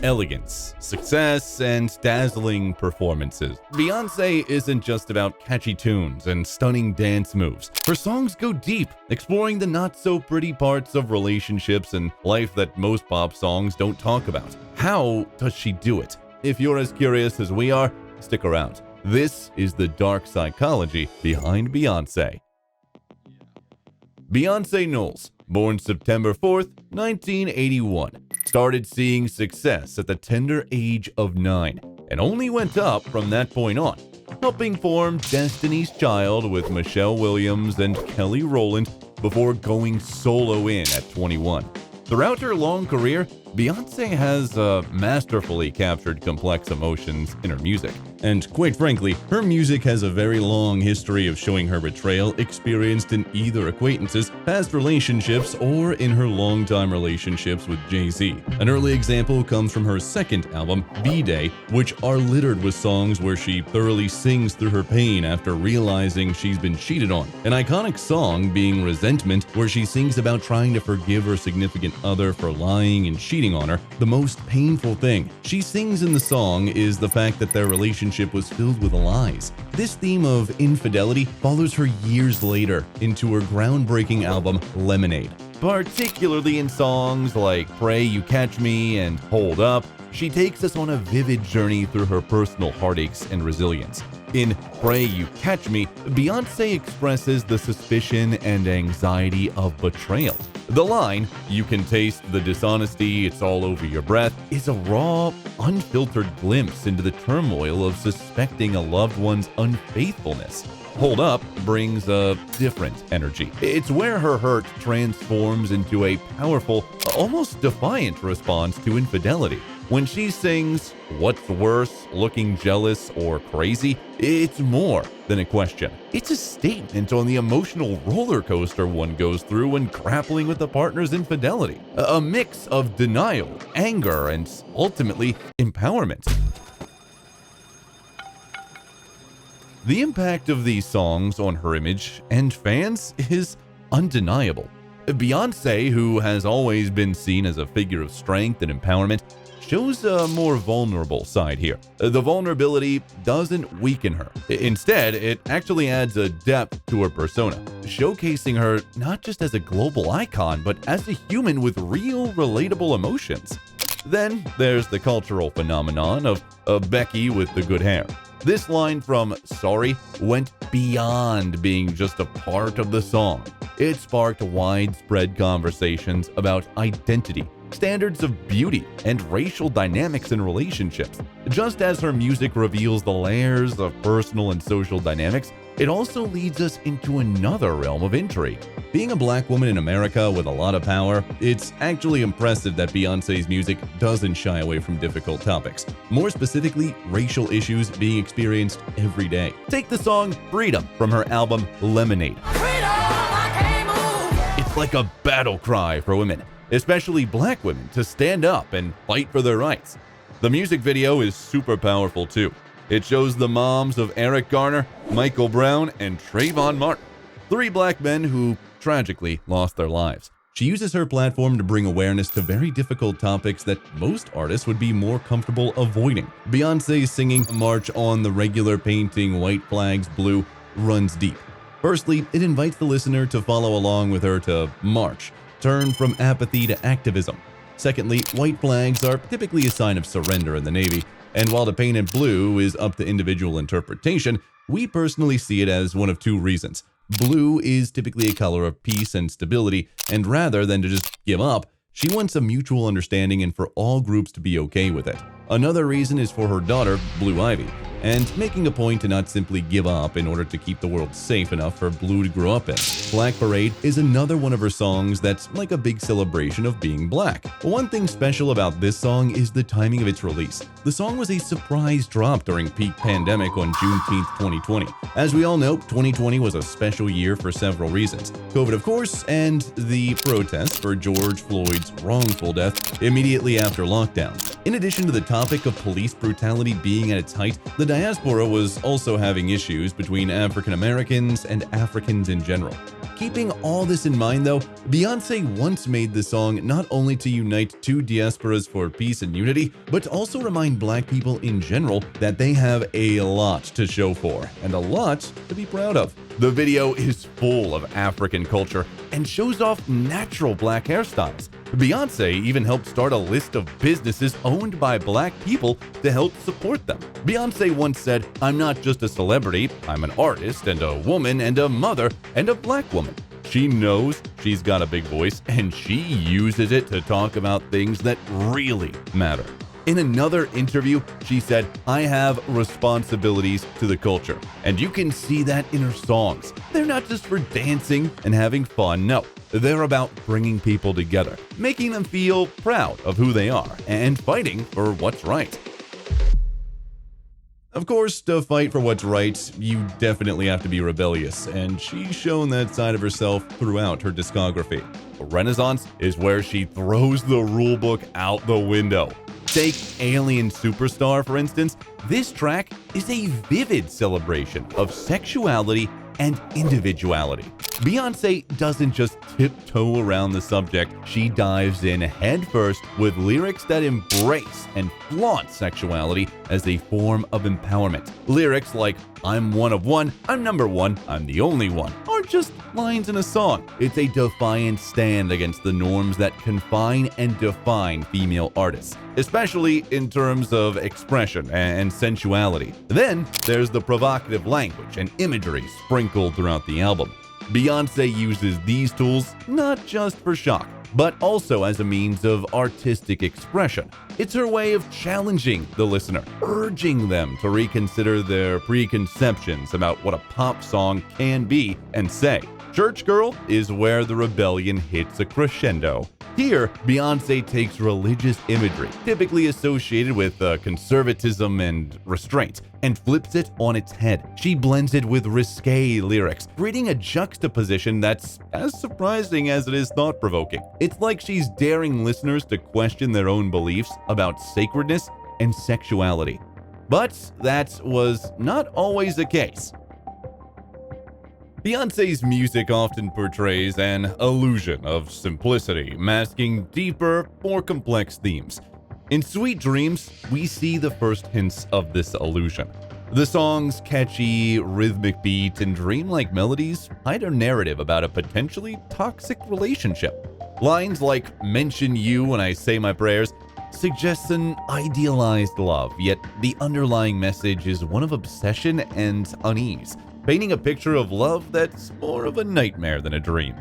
elegance, success, and dazzling performances. Beyoncé isn't just about catchy tunes and stunning dance moves. Her songs go deep, exploring the not-so-pretty parts of relationships and life that most pop songs don't talk about. How does she do it? If you're as curious as we are, stick around. This is the dark psychology behind Beyoncé. Beyoncé Knowles, born September 4th, 1981, started seeing success at the tender age of 9, and only went up from that point on, helping form Destiny's Child with Michelle Williams and Kelly Rowland before going solo at 21. Throughout her long career, Beyoncé has masterfully captured complex emotions in her music. And quite frankly, her music has a very long history of showing her betrayal experienced in either acquaintances, past relationships, or in her longtime relationships with Jay-Z. An early example comes from her second album, B-Day, which are littered with songs where she thoroughly sings through her pain after realizing she's been cheated on. An iconic song being Resentment, where she sings about trying to forgive her significant other for lying and cheating on her. The most painful thing she sings in the song is the fact that their relationship was filled with lies. This theme of infidelity follows her years later into her groundbreaking album Lemonade. Particularly in songs like Pray You Catch Me and Hold Up, she takes us on a vivid journey through her personal heartaches and resilience. In Pray You Catch Me, Beyoncé expresses the suspicion and anxiety of betrayal. The line, "You can taste the dishonesty, it's all over your breath," is a raw, unfiltered glimpse into the turmoil of suspecting a loved one's unfaithfulness. Hold Up brings a different energy. It's where her hurt transforms into a powerful, almost defiant response to infidelity. When she sings, "What's worse, looking jealous or crazy?" it's more than a question. It's a statement on the emotional roller coaster one goes through when grappling with a partner's infidelity. A mix of denial, anger, and ultimately empowerment. The impact of these songs on her image and fans is undeniable. Beyoncé, who has always been seen as a figure of strength and empowerment, shows a more vulnerable side here. The vulnerability doesn't weaken her. Instead, it actually adds a depth to her persona, showcasing her not just as a global icon, but as a human with real, relatable emotions. Then there's the cultural phenomenon of Becky with the good hair. This line from Sorry went beyond being just a part of the song. It sparked widespread conversations about identity, standards of beauty, and racial dynamics in relationships. Just as her music reveals the layers of personal and social dynamics, it also leads us into another realm of intrigue. Being a black woman in America with a lot of power, it's actually impressive that Beyoncé's music doesn't shy away from difficult topics. More specifically, racial issues being experienced every day. Take the song Freedom from her album Lemonade. Freedom, I can't move. It's like a battle cry for women, especially black women, to stand up and fight for their rights. The music video is super powerful too. It shows the moms of Eric Garner, Michael Brown, and Trayvon Martin, 3 black men who tragically lost their lives. She uses her platform to bring awareness to very difficult topics that most artists would be more comfortable avoiding. Beyoncé's singing March on the regular painting white flags blue runs deep. Firstly, it invites the listener to follow along with her to march, turn from apathy to activism. Secondly, white flags are typically a sign of surrender in the Navy, and while the paint in blue is up to individual interpretation, we personally see it as one of 2 reasons. Blue is typically a color of peace and stability, and rather than to just give up, she wants a mutual understanding and for all groups to be okay with it. Another reason is for her daughter, Blue Ivy, and making a point to not simply give up in order to keep the world safe enough for Blue to grow up in. Black Parade is another one of her songs that's like a big celebration of being black. One thing special about this song is the timing of its release. The song was a surprise drop during peak pandemic on Juneteenth 2020. As we all know, 2020 was a special year for several reasons. COVID, of course, and the protests for George Floyd's wrongful death immediately after lockdown. In addition to the topic of police brutality being at its height, the diaspora was also having issues between African Americans and Africans in general. Keeping all this in mind though, Beyoncé once made the song not only to unite two diasporas for peace and unity, but to also remind black people in general that they have a lot to show for and a lot to be proud of. The video is full of African culture and shows off natural black hairstyles. Beyoncé even helped start a list of businesses owned by black people to help support them. Beyoncé once said, "I'm not just a celebrity, I'm an artist and a woman and a mother and a black woman." She knows she's got a big voice and she uses it to talk about things that really matter. In another interview, she said, "I have responsibilities to the culture." And you can see that in her songs. They're not just for dancing and having fun, no. They're about bringing people together, making them feel proud of who they are, and fighting for what's right. Of course, to fight for what's right, you definitely have to be rebellious, and she's shown that side of herself throughout her discography. Renaissance is where she throws the rulebook out the window. Take Alien Superstar, for instance. This track is a vivid celebration of sexuality and individuality. Beyoncé doesn't just tiptoe around the subject, she dives in headfirst with lyrics that embrace and flaunt sexuality as a form of empowerment. Lyrics like, "I'm one of one, I'm number one, I'm the only one," aren't just lines in a song. It's a defiant stand against the norms that confine and define female artists, especially in terms of expression and sensuality. Then there's the provocative language and imagery sprinkled throughout the album. Beyoncé uses these tools not just for shock, but also as a means of artistic expression. It's her way of challenging the listener, urging them to reconsider their preconceptions about what a pop song can be and say. Church Girl is where the rebellion hits a crescendo. Here, Beyoncé takes religious imagery, typically associated with conservatism and restraint, and flips it on its head. She blends it with risque lyrics, creating a juxtaposition that's as surprising as it is thought-provoking. It's like she's daring listeners to question their own beliefs about sacredness and sexuality. But that was not always the case. Beyoncé's music often portrays an illusion of simplicity, masking deeper, more complex themes. In Sweet Dreams, we see the first hints of this illusion. The song's catchy, rhythmic beat and dreamlike melodies hide a narrative about a potentially toxic relationship. Lines like "mention you when I say my prayers" suggests an idealized love, yet the underlying message is one of obsession and unease, painting a picture of love that's more of a nightmare than a dream.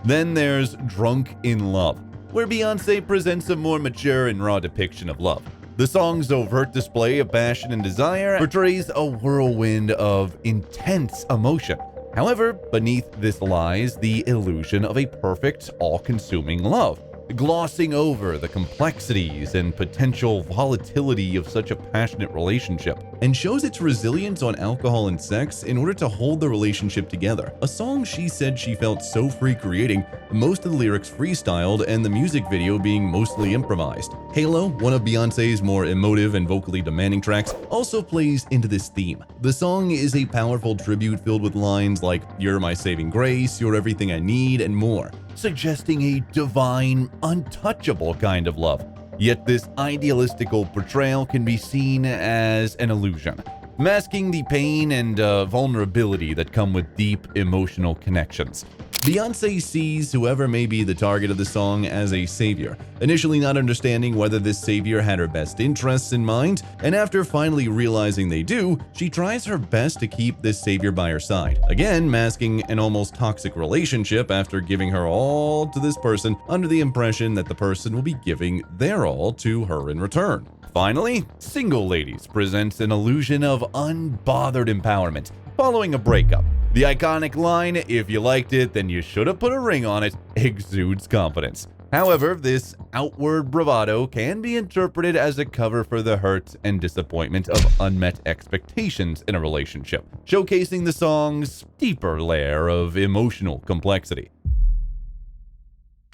Then there's Drunk in Love, where Beyoncé presents a more mature and raw depiction of love. The song's overt display of passion and desire portrays a whirlwind of intense emotion. However, beneath this lies the illusion of a perfect, all-consuming love, glossing over the complexities and potential volatility of such a passionate relationship, and shows its resilience on alcohol and sex in order to hold the relationship together. A song she said she felt so free creating, most of the lyrics freestyled and the music video being mostly improvised. Halo, one of Beyoncé's more emotive and vocally demanding tracks, also plays into this theme. The song is a powerful tribute filled with lines like "You're my saving grace, you're everything I need," and more, suggesting a divine, untouchable kind of love. Yet this idealistical portrayal can be seen as an illusion, masking the pain and vulnerability that come with deep emotional connections. Beyoncé sees whoever may be the target of the song as a savior, initially not understanding whether this savior had her best interests in mind, and after finally realizing they do, she tries her best to keep this savior by her side, again masking an almost toxic relationship after giving her all to this person under the impression that the person will be giving their all to her in return. Finally, Single Ladies presents an illusion of unbothered empowerment following a breakup. The iconic line, "If you liked it, then you should have put a ring on it," exudes confidence. However, this outward bravado can be interpreted as a cover for the hurt and disappointment of unmet expectations in a relationship, showcasing the song's deeper layer of emotional complexity.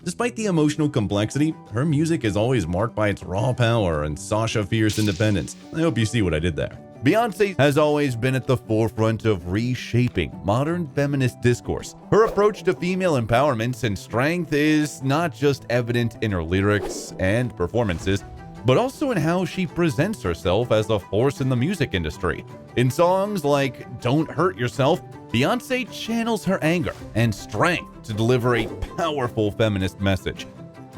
Despite the emotional complexity, her music is always marked by its raw power and Sasha fierce independence. I hope you see what I did there. Beyoncé has always been at the forefront of reshaping modern feminist discourse. Her approach to female empowerment and strength is not just evident in her lyrics and performances, but also in how she presents herself as a force in the music industry. In songs like Don't Hurt Yourself, Beyoncé channels her anger and strength to deliver a powerful feminist message.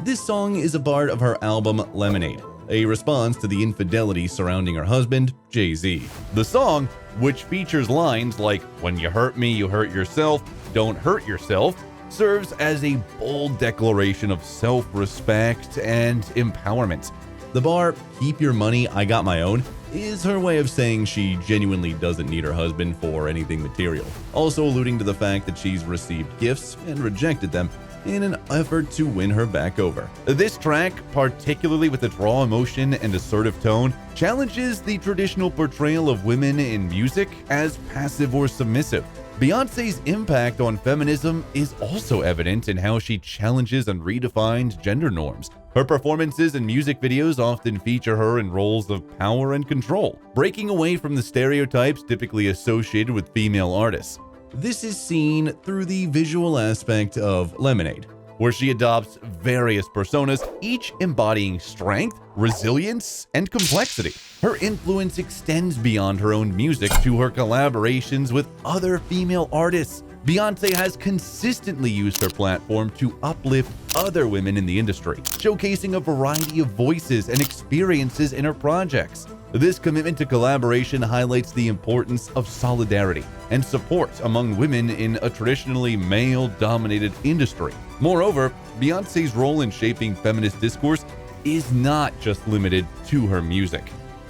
This song is a part of her album Lemonade, a response to the infidelity surrounding her husband, Jay-Z. The song, which features lines like, "When you hurt me, you hurt yourself, don't hurt yourself," serves as a bold declaration of self-respect and empowerment. The bar, "Keep your money, I got my own," is her way of saying she genuinely doesn't need her husband for anything material, also alluding to the fact that she's received gifts and rejected them in an effort to win her back over. This track, particularly with its raw emotion and assertive tone, challenges the traditional portrayal of women in music as passive or submissive. Beyoncé's impact on feminism is also evident in how she challenges and redefines gender norms. Her performances and music videos often feature her in roles of power and control, breaking away from the stereotypes typically associated with female artists. This is seen through the visual aspect of Lemonade, where she adopts various personas, each embodying strength, resilience, and complexity. Her influence extends beyond her own music to her collaborations with other female artists. Beyoncé has consistently used her platform to uplift other women in the industry, showcasing a variety of voices and experiences in her projects. This commitment to collaboration highlights the importance of solidarity and support among women in a traditionally male-dominated industry. Moreover, Beyoncé's role in shaping feminist discourse is not just limited to her music.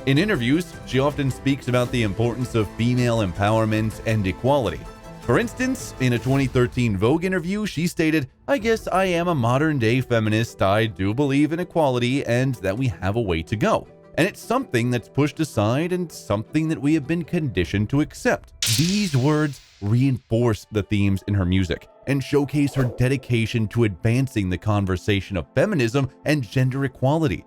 In interviews, she often speaks about the importance of female empowerment and equality. For instance, in a 2013 Vogue interview, she stated, "I guess I am a modern-day feminist. I do believe in equality and that we have a way to go. And it's something that's pushed aside and something that we have been conditioned to accept." These words reinforce the themes in her music and showcase her dedication to advancing the conversation of feminism and gender equality.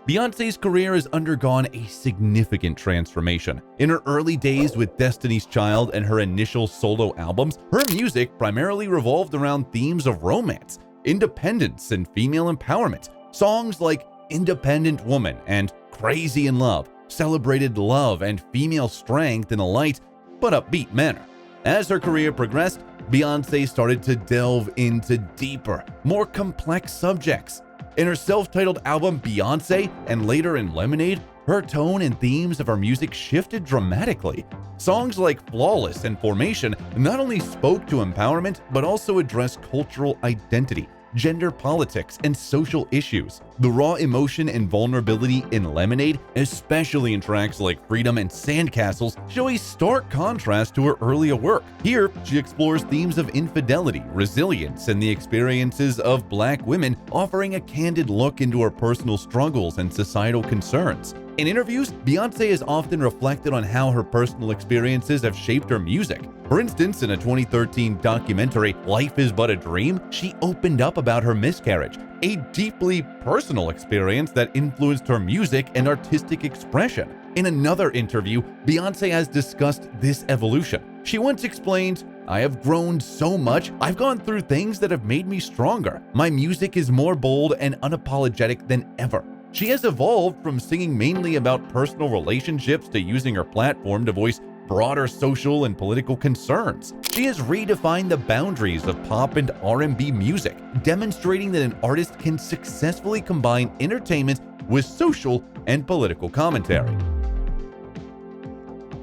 Beyoncé's career has undergone a significant transformation. In her early days with Destiny's Child and her initial solo albums, her music primarily revolved around themes of romance, independence, and female empowerment. Songs like Independent Woman and Crazy in Love celebrated love and female strength in a light but upbeat manner. As her career progressed, Beyoncé started to delve into deeper, more complex subjects. In her self-titled album Beyoncé and later in Lemonade, her tone and themes of her music shifted dramatically. Songs like Flawless and Formation not only spoke to empowerment but also addressed cultural identity, gender politics, and social issues. The raw emotion and vulnerability in Lemonade, especially in tracks like Freedom and Sandcastles, show a stark contrast to her earlier work. Here, she explores themes of infidelity, resilience, and the experiences of Black women, offering a candid look into her personal struggles and societal concerns. In interviews, Beyoncé has often reflected on how her personal experiences have shaped her music. For instance, in a 2013 documentary, Life is But a Dream, she opened up about her miscarriage, a deeply personal experience that influenced her music and artistic expression. In another interview, Beyoncé has discussed this evolution. She once explained, "I have grown so much. I've gone through things that have made me stronger. My music is more bold and unapologetic than ever." She has evolved from singing mainly about personal relationships to using her platform to voice broader social and political concerns. She has redefined the boundaries of pop and R&B music, demonstrating that an artist can successfully combine entertainment with social and political commentary.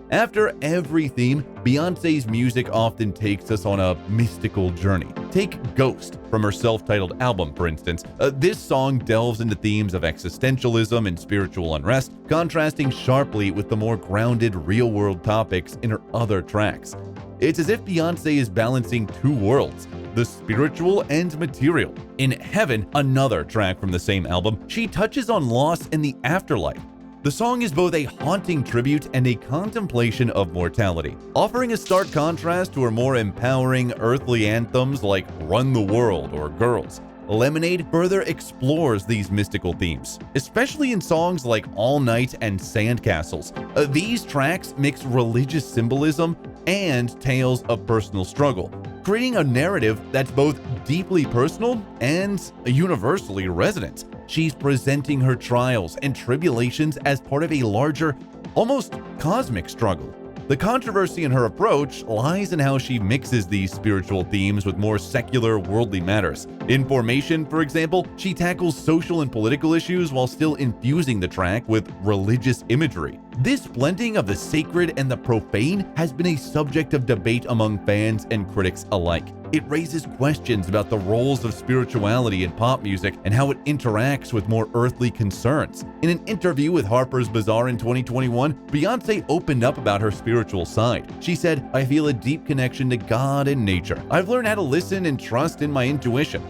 After every theme, Beyoncé's music often takes us on a mystical journey. Take Ghost from her self-titled album, for instance. This song delves into themes of existentialism and spiritual unrest, contrasting sharply with the more grounded, real-world topics in her other tracks. It's as if Beyoncé is balancing two worlds, the spiritual and material. In Heaven, another track from the same album, she touches on loss and the afterlife. The song is both a haunting tribute and a contemplation of mortality, offering a stark contrast to her more empowering earthly anthems like Run the World or Girls. Lemonade further explores these mystical themes, especially in songs like All Night and Sandcastles. These tracks mix religious symbolism and tales of personal struggle, creating a narrative that's both deeply personal and universally resonant. She's presenting her trials and tribulations as part of a larger, almost cosmic struggle. The controversy in her approach lies in how she mixes these spiritual themes with more secular, worldly matters. In Formation, for example, she tackles social and political issues while still infusing the track with religious imagery. This blending of the sacred and the profane has been a subject of debate among fans and critics alike. It raises questions about the roles of spirituality in pop music and how it interacts with more earthly concerns. In an interview with Harper's Bazaar in 2021, Beyoncé opened up about her spiritual side. She said, "I feel a deep connection to God and nature. I've learned how to listen and trust in my intuition."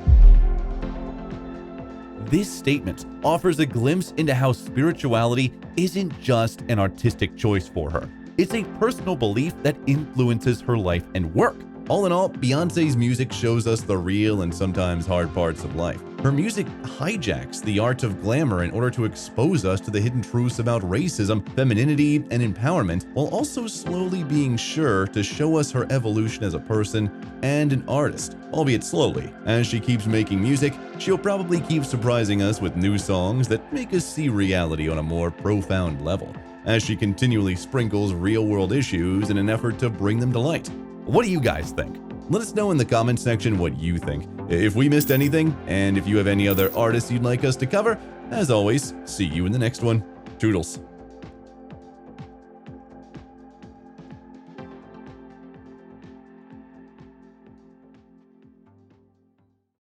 This statement offers a glimpse into how spirituality isn't just an artistic choice for her. It's a personal belief that influences her life and work. All in all, Beyoncé's music shows us the real and sometimes hard parts of life. Her music hijacks the art of glamour in order to expose us to the hidden truths about racism, femininity, and empowerment, while also slowly being sure to show us her evolution as a person and an artist, albeit slowly. As she keeps making music, she'll probably keep surprising us with new songs that make us see reality on a more profound level, as she continually sprinkles real-world issues in an effort to bring them to light. What do you guys think? Let us know in the comments section what you think. If we missed anything, and if you have any other artists you'd like us to cover, as always, see you in the next one. Toodles.